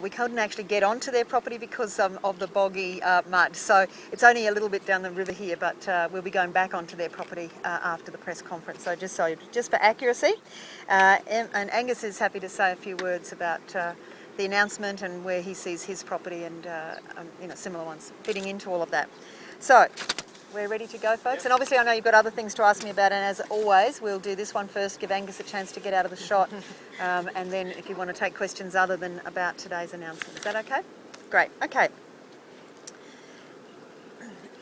we couldn't actually get onto their property because of the boggy mud. So it's only a little bit down the river here, but we'll be going back onto their property after the press conference. So just for accuracy, and Angus is happy to say a few words about the announcement and where he sees his property and similar ones fitting into all of that. So we're ready to go, folks. Yep. And obviously I know you've got other things to ask me about, and as always, we'll do this one first, give Angus a chance to get out of the shot, and then if you want to take questions other than about today's announcement. Is that okay? Great. Okay.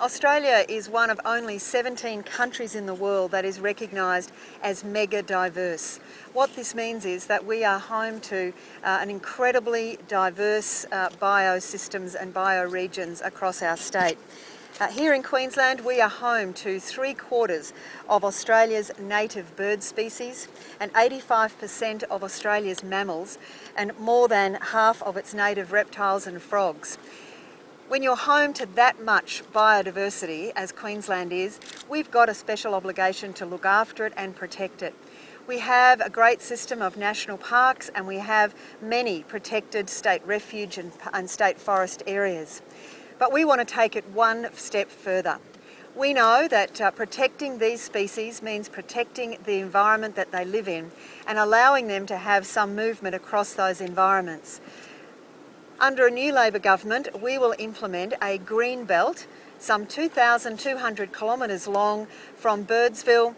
Australia is one of only 17 countries in the world that is recognised as mega diverse. What this means is that we are home to an incredibly diverse biosystems and bioregions across our state. Here in Queensland, we are home to 3/4 of Australia's native bird species and 85% of Australia's mammals and more than half of its native reptiles and frogs. When you're home to that much biodiversity, as Queensland is, we've got a special obligation to look after it and protect it. We have a great system of national parks, and we have many protected state refuge and state forest areas. But we want to take it one step further. We know that protecting these species means protecting the environment that they live in and allowing them to have some movement across those environments. Under a new Labor government, we will implement a green belt, some 2,200 kilometres long, from Birdsville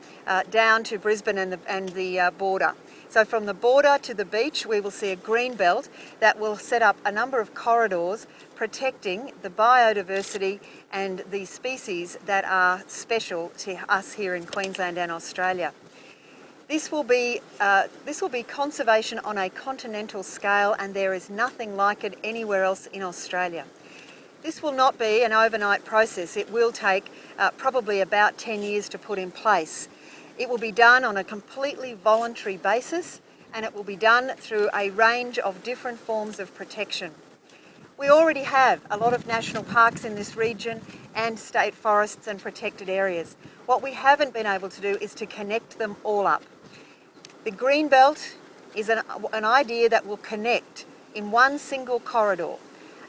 down to Brisbane and the border. So from the border to the beach, we will see a green belt that will set up a number of corridors protecting the biodiversity and the species that are special to us here in Queensland and Australia. This will be conservation on a continental scale, and there is nothing like it anywhere else in Australia. This will not be an overnight process. It will take probably about 10 years to put in place. It will be done on a completely voluntary basis, and it will be done through a range of different forms of protection. We already have a lot of national parks in this region and state forests and protected areas. What we haven't been able to do is to connect them all up. The green belt is an idea that will connect in one single corridor,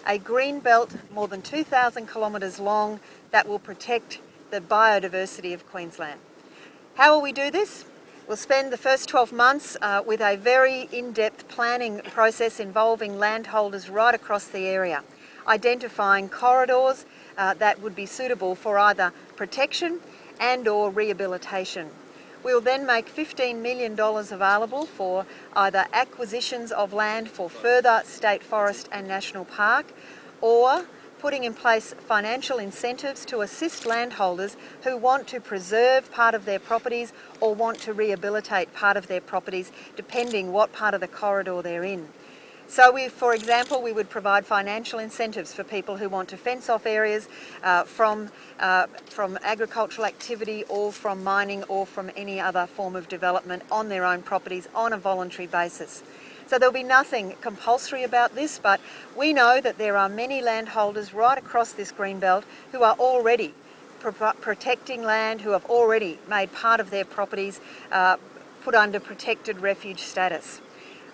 a green belt more than 2,000 kilometres long that will protect the biodiversity of Queensland. How will we do this? We'll spend the first 12 months with a very in-depth planning process involving landholders right across the area, identifying corridors that would be suitable for either protection and or rehabilitation. We'll then make $15 million available for either acquisitions of land for further state forest and national park, or putting in place financial incentives to assist landholders who want to preserve part of their properties or want to rehabilitate part of their properties, depending what part of the corridor they're in. So for example, we would provide financial incentives for people who want to fence off areas from agricultural activity or from mining or from any other form of development on their own properties on a voluntary basis. So there'll be nothing compulsory about this, but we know that there are many landholders right across this greenbelt who are already protecting land, who have already made part of their properties put under protected refuge status.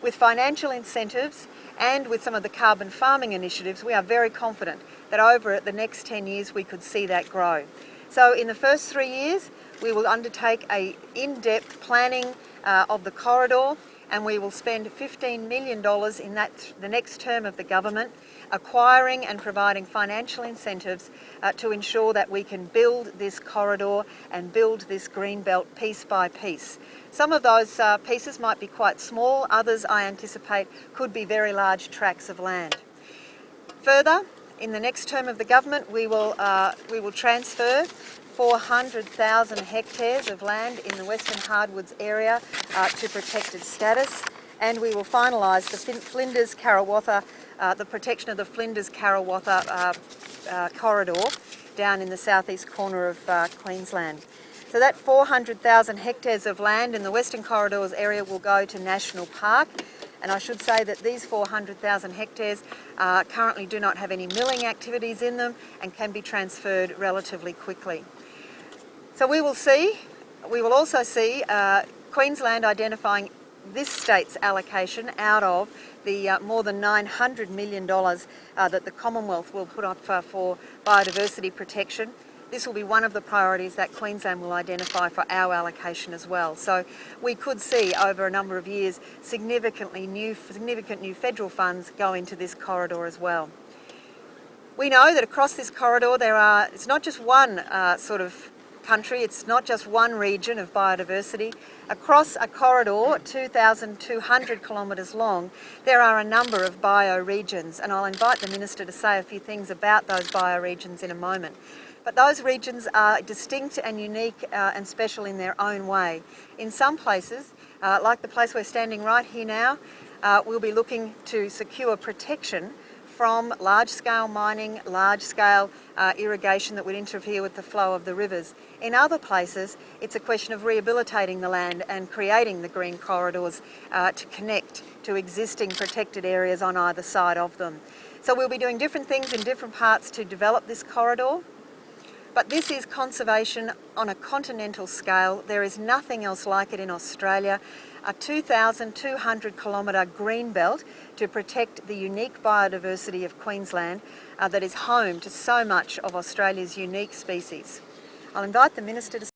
With financial incentives and with some of the carbon farming initiatives, we are very confident that over the next 10 years we could see that grow. So in the first 3 years, we will undertake an in-depth planning of the corridor, and we will spend $15 million in the next term of the government acquiring and providing financial incentives to ensure that we can build this corridor and build this green belt piece by piece. Some of those pieces might be quite small, others I anticipate could be very large tracts of land. Further, in the next term of the government, we will transfer 400,000 hectares of land in the Western Hardwoods area to protected status, and we will finalise the Flinders-Karawatha, the protection of the Flinders-Karawatha corridor down in the southeast corner of Queensland. So that 400,000 hectares of land in the Western Corridors area will go to National Park, and I should say that these 400,000 hectares currently do not have any milling activities in them and can be transferred relatively quickly. So we will also see Queensland identifying this state's allocation out of the more than $900 million that the Commonwealth will put up for biodiversity protection. This will be one of the priorities that Queensland will identify for our allocation as well. So we could see over a number of years significant new federal funds go into this corridor as well. We know that across this corridor it's not just one sort of country, it's not just one region of biodiversity. Across a corridor 2,200 kilometres long, there are a number of bioregions, and I'll invite the Minister to say a few things about those bioregions in a moment. But those regions are distinct and unique and special in their own way. In some places, like the place we're standing right here now, we'll be looking to secure protection from large-scale mining, large-scale irrigation that would interfere with the flow of the rivers. In other places, it's a question of rehabilitating the land and creating the green corridors to connect to existing protected areas on either side of them. So we'll be doing different things in different parts to develop this corridor. But this is conservation on a continental scale. There is nothing else like it in Australia. A 2,200 kilometre green belt to protect the unique biodiversity of Queensland that is home to so much of Australia's unique species. I'll invite the Minister to